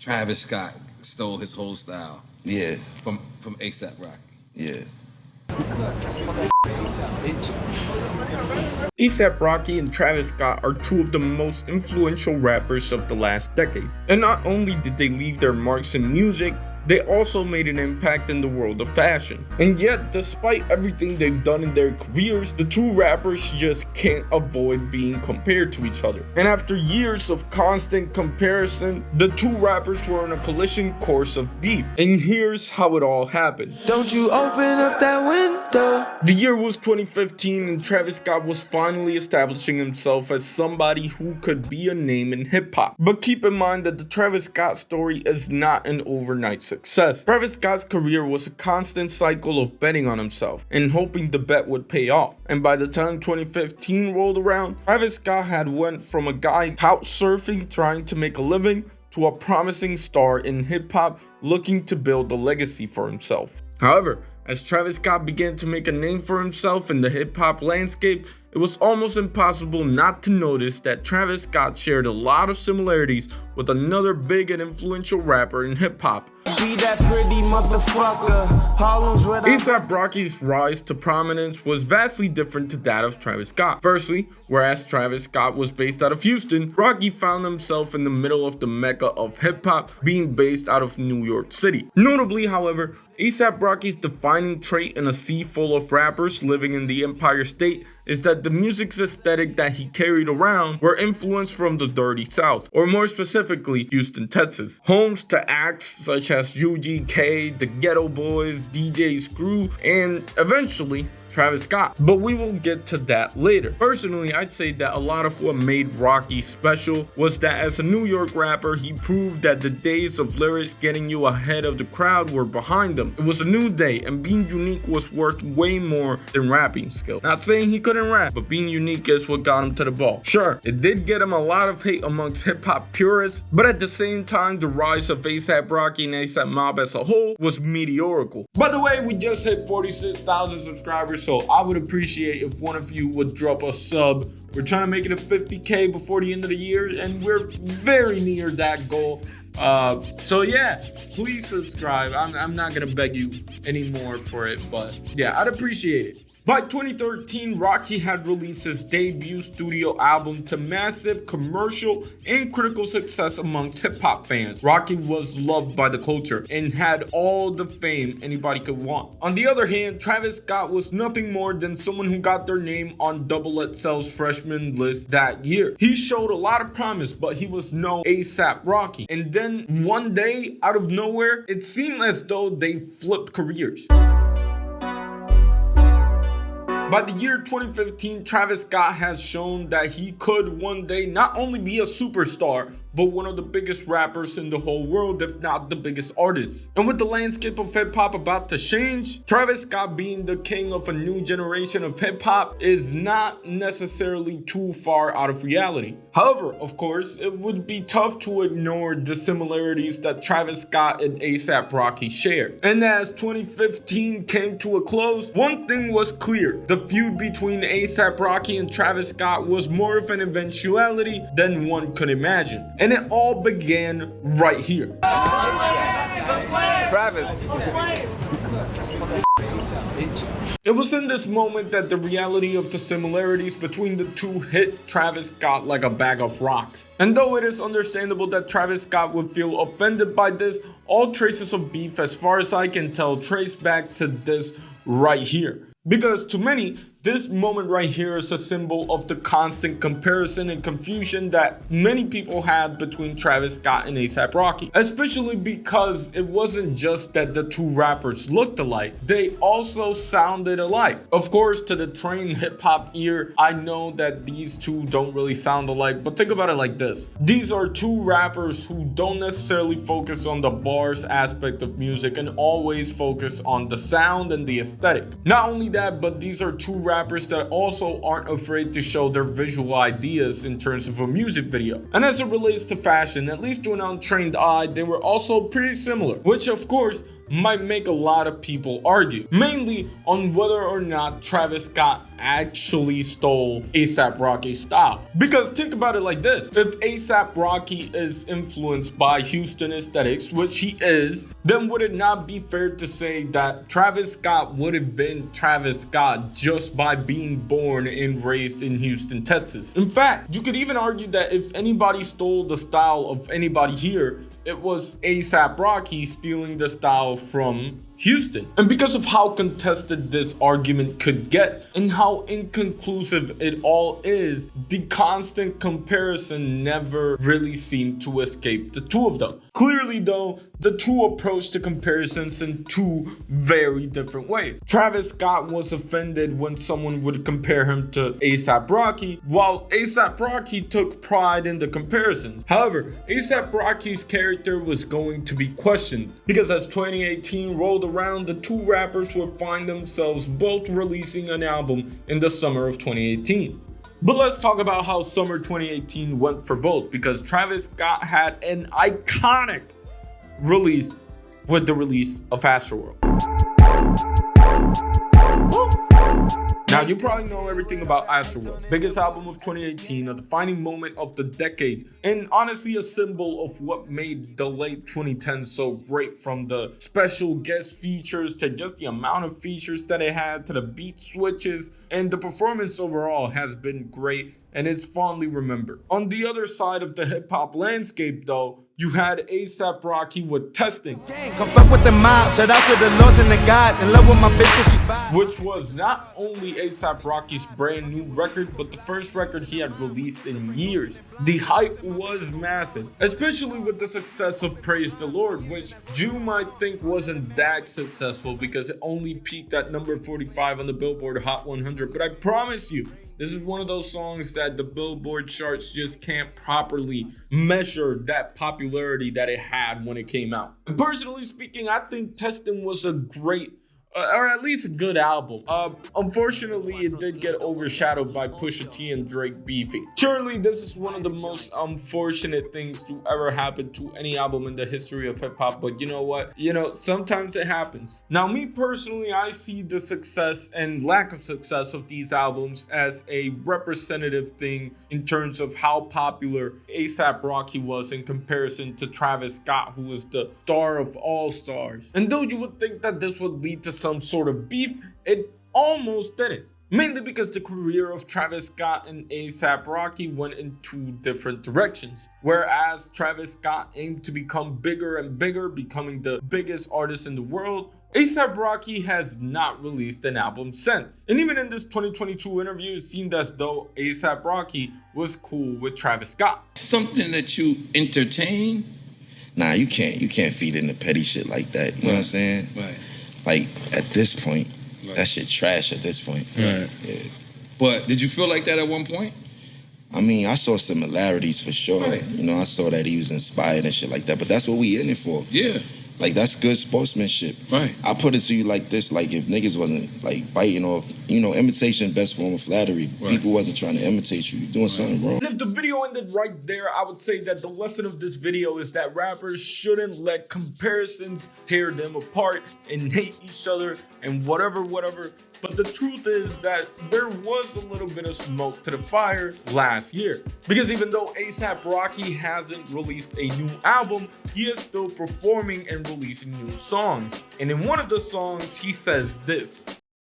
Travis Scott stole his whole style. Yeah. From ASAP Rocky. Yeah. ASAP Rocky and Travis Scott are two of the most influential rappers of the last decade. And not only did they leave their marks in music, they also made an impact in the world of fashion. And yet, despite everything they've done in their careers, the two rappers just can't avoid being compared to each other. And after years of constant comparison, the two rappers were on a collision course of beef. And here's how it all happened. Don't you open up that window. The year was 2015 and Travis Scott was finally establishing himself as somebody who could be a name in hip-hop. But keep in mind that the Travis Scott story is not an overnight success. Travis Scott's career was a constant cycle of betting on himself and hoping the bet would pay off. And by the time 2015 rolled around, Travis Scott had went from a guy couch surfing trying to make a living to a promising star in hip-hop looking to build a legacy for himself. However, as Travis Scott began to make a name for himself in the hip-hop landscape, it was almost impossible not to notice that Travis Scott shared a lot of similarities with another big and influential rapper in hip-hop. Be that pretty motherfucker. Harlem's where ASAP Rocky's rise to prominence was vastly different to that of Travis Scott. Firstly, whereas Travis Scott was based out of Houston, Rocky found himself in the middle of the mecca of hip-hop, being based out of New York City. Notably, however, ASAP Rocky's defining trait in a sea full of rappers living in the Empire State is that the music's aesthetic that he carried around were influenced from the Dirty South, or more specifically, Houston, Texas. Homes to acts such as UGK, the Ghetto Boys, DJ Screw, and eventually Travis Scott, but we will get to that later. Personally, I'd say that a lot of what made Rocky special was that as a New York rapper, he proved that the days of lyrics getting you ahead of the crowd were behind him. It was a new day, and being unique was worth way more than rapping skill. Not saying he couldn't rap, but being unique is what got him to the ball. Sure, it did get him a lot of hate amongst hip-hop purists, but at the same time, the rise of ASAP Rocky and ASAP Mob as a whole was meteorical. By the way, we just hit 46,000 subscribers, so I would appreciate if one of you would drop a sub. We're trying to make it a 50K before the end of the year, and we're very near that goal. So yeah, please subscribe. I'm not gonna beg you anymore for it, but yeah, I'd appreciate it. By 2013, Rocky had released his debut studio album to massive commercial and critical success amongst hip-hop fans. Rocky was loved by the culture and had all the fame anybody could want. On the other hand, Travis Scott was nothing more than someone who got their name on Double XL's freshman list that year. He showed a lot of promise, but he was no ASAP Rocky. And then one day, out of nowhere, it seemed as though they flipped careers. By the year 2015, Travis Scott has shown that he could one day not only be a superstar, but one of the biggest rappers in the whole world, if not the biggest artist. And with the landscape of hip-hop about to change, Travis Scott being the king of a new generation of hip-hop is not necessarily too far out of reality. However, of course, it would be tough to ignore the similarities that Travis Scott and ASAP Rocky shared. And as 2015 came to a close, one thing was clear. The feud between ASAP Rocky and Travis Scott was more of an eventuality than one could imagine. And it all began right here. Travis. It was in this moment that the reality of the similarities between the two hit Travis Scott like a bag of rocks. And though it is understandable that Travis Scott would feel offended by this, all traces of beef, as far as I can tell, trace back to this right here. Because to many, this moment right here is a symbol of the constant comparison and confusion that many people had between Travis Scott and ASAP Rocky. Especially because it wasn't just that the two rappers looked alike, they also sounded alike. Of course, to the trained hip-hop ear, I know that these two don't really sound alike, but think about it like this. These are two rappers who don't necessarily focus on the bars aspect of music and always focus on the sound and the aesthetic. Not only that, but these are two rappers that also aren't afraid to show their visual ideas in terms of a music video. And as it relates to fashion, at least to an untrained eye, they were also pretty similar, which of course might make a lot of people argue, mainly on whether or not Travis Scott actually stole A$AP Rocky's style. Because think about it like this: if A$AP Rocky is influenced by Houston aesthetics, which he is, then would it not be fair to say that Travis Scott would have been Travis Scott just by being born and raised in Houston, Texas? In fact, you could even argue that if anybody stole the style of anybody here, it was A$AP Rocky stealing the style from Houston. And because of how contested this argument could get and how inconclusive it all is, the constant comparison never really seemed to escape the two of them. Clearly though, the two approached the comparisons in two very different ways. Travis Scott was offended when someone would compare him to A$AP Rocky, while A$AP Rocky took pride in the comparisons. However, A$AP Rocky's character was going to be questioned, because as 2018 rolled around, the two rappers would find themselves both releasing an album in the summer of 2018. But let's talk about how summer 2018 went for both, because Travis Scott had an iconic release with the release of Astroworld. Now, you probably know everything about Astroworld, biggest album of 2018, a defining moment of the decade, and honestly a symbol of what made the late 2010s so great, from the special guest features to just the amount of features that it had to the beat switches, and the performance overall has been great and is fondly remembered. On the other side of the hip-hop landscape though, you had A$AP Rocky with Testing, Come fuck with the mob, shout out to the lords and the gods, in love with my bitch cause she bad. which was not only A$AP Rocky's brand new record, but the first record he had released in years. The hype was massive, especially with the success of Praise the Lord, which you might think wasn't that successful because it only peaked at number 45 on the Billboard Hot 100. But I promise you, this is one of those songs that the Billboard charts just can't properly measure that popularity that it had when it came out. And personally speaking, I think Testing was a great, or at least a good album. Unfortunately, it did get overshadowed by Pusha T and Drake beefing. Surely, this is one of the most unfortunate things to ever happen to any album in the history of hip hop. But you know what? Sometimes it happens. Now, me personally, I see the success and lack of success of these albums as a representative thing in terms of how popular A$AP Rocky was in comparison to Travis Scott, who was the star of all stars. And though you would think that this would lead to some sort of beef, it almost didn't. Mainly because the career of Travis Scott and A$AP Rocky went in two different directions. Whereas Travis Scott aimed to become bigger and bigger, becoming the biggest artist in the world, A$AP Rocky has not released an album since. And even in this 2022 interview, it seemed as though A$AP Rocky was cool with Travis Scott. Something that you entertain? Nah, you can't feed into petty shit like that. You know what I'm saying? Right. Like, at this point, Right. that shit trash at this point. Right. Yeah. But did you feel like that at one point? I mean, I saw similarities for sure. Right. You know, I saw that he was inspired and shit like that. But that's what we in it for. Yeah. Like, that's good sportsmanship. Right. I put it to you like this, like, if niggas wasn't, like, biting off, imitation best form of flattery. Right. People wasn't trying to imitate you. You're doing something wrong. And if the video ended right there, I would say that the lesson of this video is that rappers shouldn't let comparisons tear them apart and hate each other and whatever. But the truth is that there was a little bit of smoke to the fire last year. Because even though A$AP Rocky hasn't released a new album, he is still performing and releasing new songs. And in one of the songs, he says this.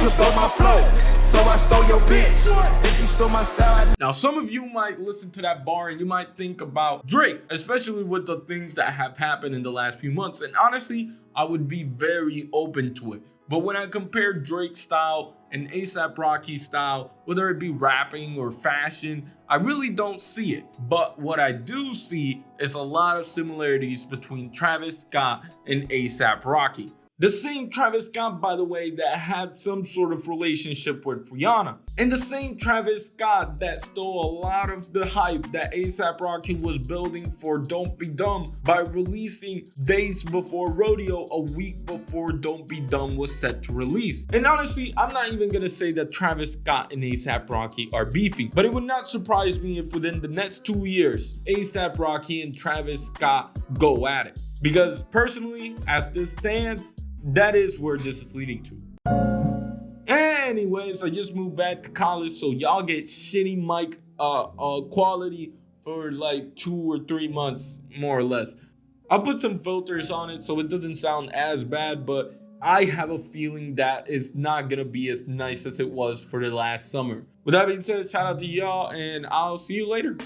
You stole my flow, so I stole your bitch. If you stole my style, Now, some of you might listen to that bar and you might think about Drake, especially with the things that have happened in the last few months. And honestly, I would be very open to it. But when I compare Drake's style and A$AP Rocky's style, whether it be rapping or fashion, I really don't see it. But what I do see is a lot of similarities between Travis Scott and A$AP Rocky. The same Travis Scott, by the way, that had some sort of relationship with Rihanna. And the same Travis Scott that stole a lot of the hype that A$AP Rocky was building for Don't Be Dumb by releasing days before Rodeo, a week before Don't Be Dumb was set to release. And honestly, I'm not even gonna say that Travis Scott and A$AP Rocky are beefing, but it would not surprise me if within the next 2 years, A$AP Rocky and Travis Scott go at it. Because personally, as this stands, that is where this is leading to. Anyways, I just moved back to college, so y'all get shitty mic quality for like 2 or 3 months, more or less. I'll put some filters on it so it doesn't sound as bad, but I have a feeling that it's not gonna be as nice as it was for the last summer. With that being said, shout out to y'all, and I'll see you later.